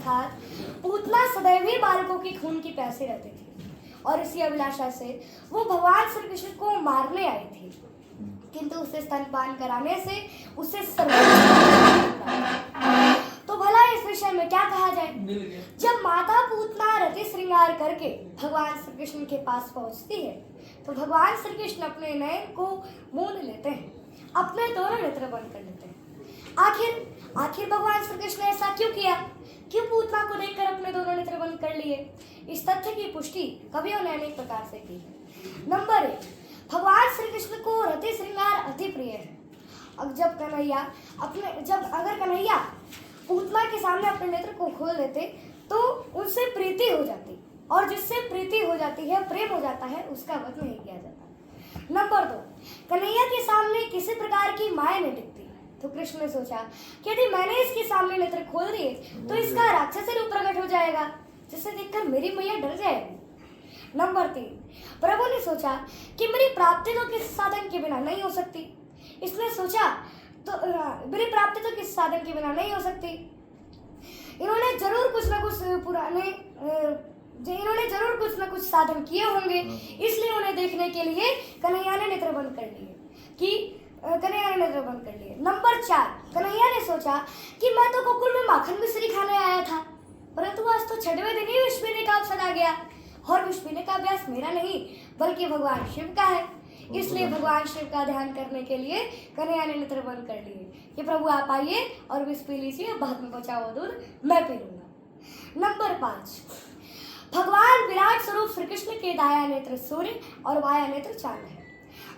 अर्थात पूतना सदैव ही बालकों की खून की प्यासी रहती थी और इसी अभिलाषा से वो भगवान श्री कृष्ण को मारने आई थी, किंतु उसे स्तनपान कराने से उसे तो भला इस विषय में क्या कहा जाए। जब माता पूतना रति श्रृंगार करके भगवान श्री कृष्ण के पास पहुंचती है तो भगवान श्री कृष्ण अपने नयन को मूंद लेते हैं, अपने दोनों नेत्र बंद कर लेते हैं। आखिर भगवान श्री कृष्ण ने ऐसा क्यों किया, क्यों पूतना को देखकर अपने दोनों नेत्र बंद कर लिए? इस तथ्य की पुष्टि कवियों ने अनेक प्रकार से की है। नंबर 1, भगवान श्री कृष्ण को रति श्रृंगार अति प्रिय है। अगर कन्हैया पूतना के सामने अपने नेत्र को खोल देते तो उनसे प्रीति हो जाती, और जिससे प्रीति हो जाती है, प्रेम हो जाता है, उसका वध नहीं किया जाता। नंबर 2, कन्हैया के सामने किसी प्रकार की माया नहीं दिखती, तो कृष्ण ने सोचा कि यदि मैंने इसके सामने नेत्र खोल दिए तो इसका राक्षसी रूप प्रकट हो जाएगा, जिसे देखकर मेरी मैया डर जाएगी। नंबर 3, प्रभु ने सोचा कि मेरी प्राप्ति तो किसी साधन के बिना नहीं हो सकती। इसने सोचा तो मेरी प्राप्ति तो किसी साधन के बिना नहीं हो सकती। इन्होंने जरूर कुछ न कुछ साधन किए होंगे, इसलिए उन्हें देखने के लिए कन्हैया ने नेत्र बंद कर लिए। नंबर 4, कन्हैया ने सोचा कि मैं तो गोकुल में माखन मिश्री खाने आया था, परंतु आज तो 6वें दिन ही विष पीने का अवसर आ गया, और विष पीने का अभ्यास मेरा नहीं बल्कि भगवान शिव का है। इसलिए भगवान शिव का ध्यान करने के लिए कन्हैया ने नेत्र बंद कर लिए कि प्रभु आप आइए और विष पी लीजिए, बाद में बचा हुआ दूध मैं पी लूंगा। नंबर 5, भगवान विराट स्वरूप श्री कृष्ण के दाया नेत्र सूर्य और बाया नेत्र चांद है।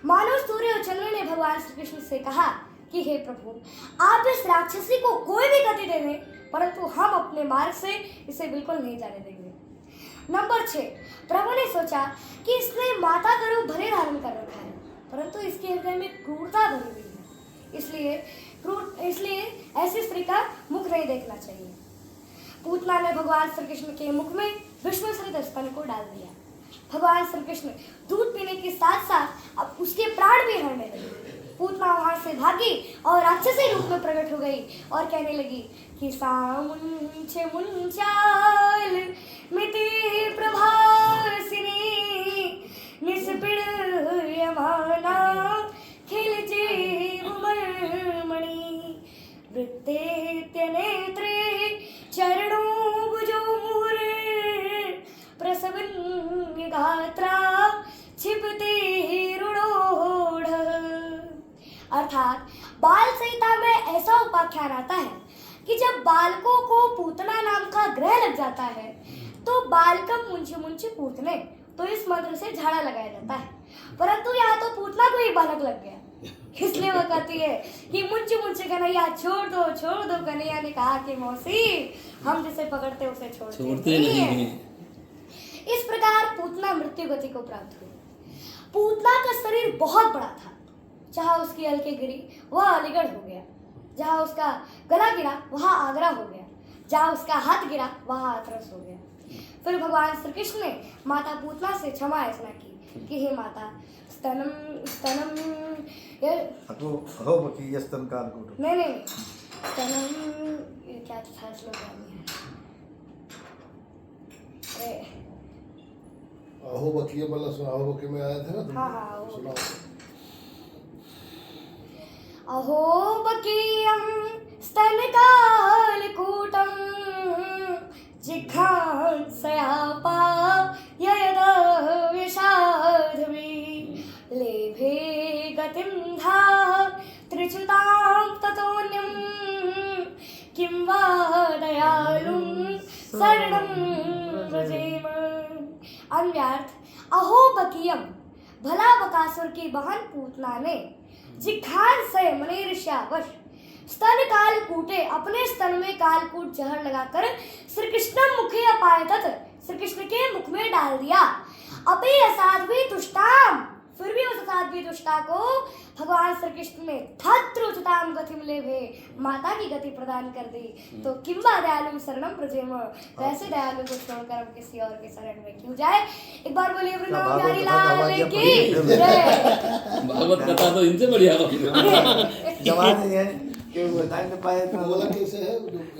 मानो सूर्य और चंद्र ने भगवान श्री कृष्ण से कहा कि हे प्रभु, आप इस राक्षसी को कोई भी गति दे दें, परंतु हम अपने मार्ग से इसे बिल्कुल नहीं जाने देंगे। नंबर 6, प्रभु ने सोचा कि इसने माता का रूप भले धारण कर रखा है, परंतु इसके हृदय में क्रूरता भरी हुई है, इसलिए ऐसी स्त्री का मुख नहीं देखना चाहिए। पूतना ने भगवान श्री कृष्ण के मुख में विश्वसृत स्तन को डाल दिया। भगवान श्री कृष्ण दूध पीने के साथ साथ अब उसके प्राण भी हरने लगे। पूतना वहां से भागी और राक्षसी रूप में प्रकट हो गई और कहने लगी कि सामुंचे मुंचाल मिति प्रभासिनी निस्पृह यमाना खिलचे मणि वृत्ते नेत्रे चरणो भुजो मुहुरे प्रसवन् गात्रा छिपते रुणोढ़। अर्थात बाल संहिता में ऐसा उपाख्यान आता है कि जब बालकों को पूतना नाम का ग्रह लग जाता है तो बालकम मुंचे पूतने, तो इस मंत्र से झाड़ा लगाया जाता है, परंतु यहाँ तो पूतना को ही बालक लग गया, इसलिए वह कहती है कि मुंचे कन्हैया छोड़ दो। कन्हैया ने कहा कि मौसी, हम जिसे पकड़ते उसे छोड़ते नहीं है। इस प्रकार पूतना मृत्यु गति को प्राप्त हुई। पूतना का शरीर बहुत बड़ा था, जहाँ उसकी अलके गिरी वह अलीगढ़ हो गया, जहाँ उसका गला गिरा वहाँ आगरा हो गया, जहाँ उसका हाथ गिरा वहाँ हाथरस हो गया। फिर भगवान श्री कृष्ण ने माता पूतना से क्षमा याचना की कि हे माता, स्तनम क्या था श्लोक है? अहो बकिया वाला सुना, अहो बकिया में आया था ना। हाँ, सुनाओ। अहो बकीयं स्तनकालकूटं जिघ्रांसयापा ययदविषाधवी लेभे गतिं धा त्रिच्युतां ततोऽन्यं किं वा दयालुं शरणं व्रजेम। अन्वयार्थ, अहो बकीयम, भला बकासुर की बहन पूतना ने जिघ्रान से मनीर्ष्यावश स्तन कालकूटे, अपने स्तन में कालकूट जहर लगाकर श्री कृष्ण मुखे अपायतत, श्री कृष्ण के मुख में डाल दिया। अभी असाध्वी तुष्टाम, फिर भी उस असाध्वी दुष्टा को भगवान श्री कृष्ण ने धत्रुचताम गतिम लेभे, माता की गति प्रदान कर दी। तो किंबा दयालु शरणम प्रजेम, वैसे दयालु को छोड़कर हम किसी और के शरण में क्यों जाए। एक बार बोलिए वृंदावन बिहारी लाल की जय। भागवत कथा तो इनसे बढ़िया जवान है कि बता नहीं पाए, बोला कैसे है।